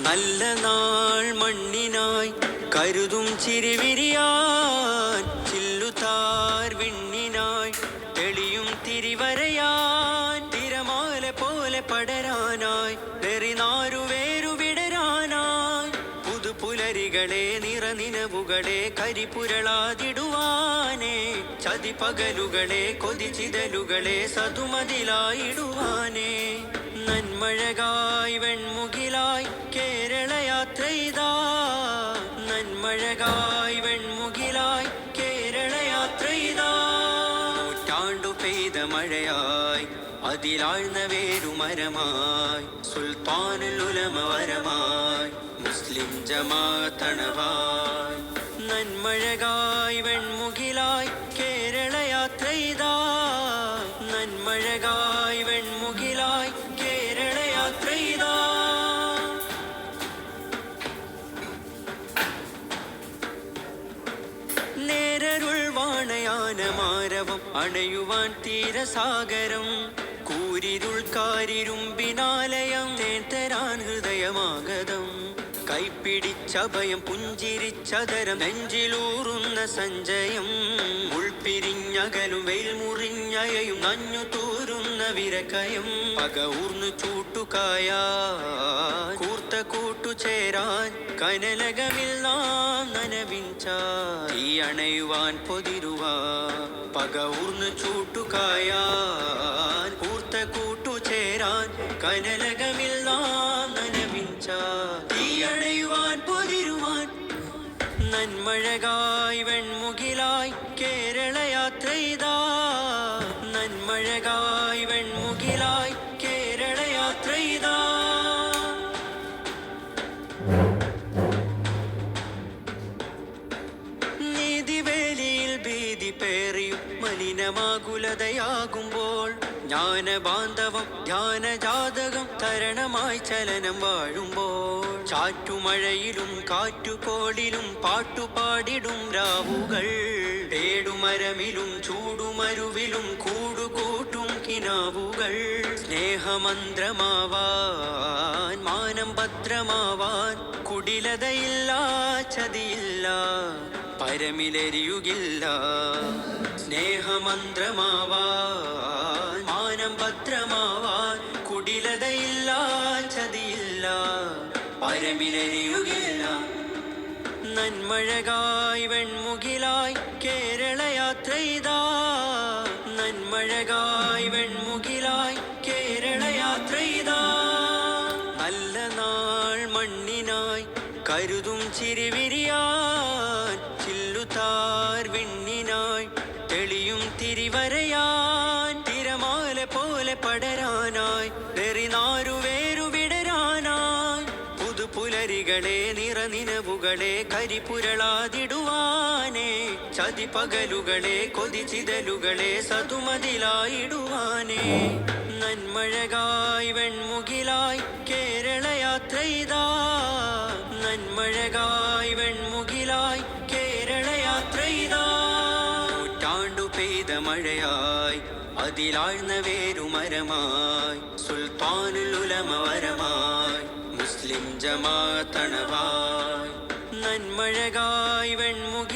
നല്ല നാൾ മണ്ണിനായി കരുതും ചിരിവിരിയാൻ, ചില്ലുതാർ വിണ്ണിനായി തെളിയും തിരിവരയാൻ, തിരമാല പോലെ പടരാനായി നെറിനാരുവേരു വിടരാനായി, പുതുപുലരികളെ നിറനിനവുകളെ കരിപുരളാതിടുവാനേ, ചതിപകലുകളെ കൊതിച്ചിതലുകളെ സതുമതിലായിടുവാനേ, നന്മഴകായി വെൺമുകിലായി കേരളയാത്രയിതാ, നന്മഴകായി വെൺമുകിലായി കേരളയാത്രയിതാ, നൂറ്റാണ്ടു പെയ്ത മഴയായി അതിലാഴ്ന്ന വേരുമരമായി, സുൽത്താനുൽ ഉലമ വരമായി മുസ്ലിം ജമാഅത്തണവായി, നന്മഴകായി വെൺമുകിലായി കേരളയാത്രയിതാ, നന്മഴകായി വെൺമുകിലായി കേരളയാത്രയിതാ. നേരരുൾ വാണയാനമാരവം അണയുവാൻ തീരസാഗരം, കൂരിരുൾ കാരിരുമ്പിനാലയം തേൻ ഹൃദയമാഗതം, കൈപ്പിടിച്ചഭയം പുഞ്ചിരിച്ചതരം നെഞ്ചിലൂറുന്ന സഞ്ചയം, ഉൾപ്പിരിഞ്ഞകലും വെയിൽ മുറിഞ്ഞയയും നഞ്ഞു തൂരുന്ന വിരക്കയം, പക ഊർന്നു ചൂട്ടുകായാൻ കൂർത്ത കൂട്ടുചേരാൻ കനലകമിൽ നാം നനവിഞ്ചാൻ, ഈ അണയുവാൻ പൊതിരുവാൻ പക ഊർന്നു ചൂട്ടുകായാൻ കൂർത്ത കൂട്ടുചേരാൻ കനലകമിൽ നാം നനവിഞ്ചാൻ, ഈ അണയുവാൻ പൊതിരുവാൻ, നന്മഴകായി വെൺമുകിലായി കേരളയാത്രയിതാ, നന്മഴകായി വെൺമുകിലായി കേരളയാത്രയിതാ. നീതിവേലിയിൽ ഭീതി പേറിയും മലിനമാകുലതയാകുമ്പോൾ, ജ്ഞാനബാന്ധവം ധ്യാനജാതകം തരണമായി ചലനം വാഴുമ്പോൾ, ചാറ്റുമഴയിലും കാറ്റുകോളിലും പാട്ടുപാടിടും രാവുകൾ, പേടുമരമിലും ചൂടുമരുവിലും കൂടുകൂട്ടും കിനാവുകൾ, സ്നേഹമന്ത്രമാവാൻ മാനം ഭദ്രമാവാൻ കുടിലതയില്ല ചതിയില്ല പരമിലെരിയുകില്ല, സ്നേഹമന്ത്രമാവാൻ മാനം ഭദ്രമാവാൻ കുടിലതയില്ല ചതിയില്ല പരമിലെരിയുകില്ല, നന്മഴകായി വെൺമുകിലായി കേരളയാത്രയിതാ, നന്മഴകായി വെൺമുകിലായി കേരളയാത്രയിതാ. നല്ല നാൾ മണ്ണിനായി കരുതും ചിരിവിരിയാൻ, ചില്ലുതാർ വിണ്ണിനായി തെളിയും തിരിവരയാൻ, തിരമാല പോലെ പടരാനായി നെറിനാരുവേരു വിടരാനായി, പുതുപുലരികളെ നിറനിനവുകളെ കരിപുരളാതിടുവാനേ, ചതിപകലുകളെ കൊതിച്ചിതലുകളെ സതുമതിലായിടുവാനേ, നന്മഴകായി വെൺമുകിലായി കേരളയാത്രയിതാ, നന്മഴകായി വെൺമുകിലായി കേരളയാത്രയിതാ, നൂറ്റാണ്ടു പെയ്ത മഴയായി അതിലാഴ്ന്ന വേരുമരമായി, സുൽത്താനുൽ ഉലമ വരമായി മുസ്ലിം ജമാഅത്തണവായി, നന്മഴകായി വെൺമുകിലായി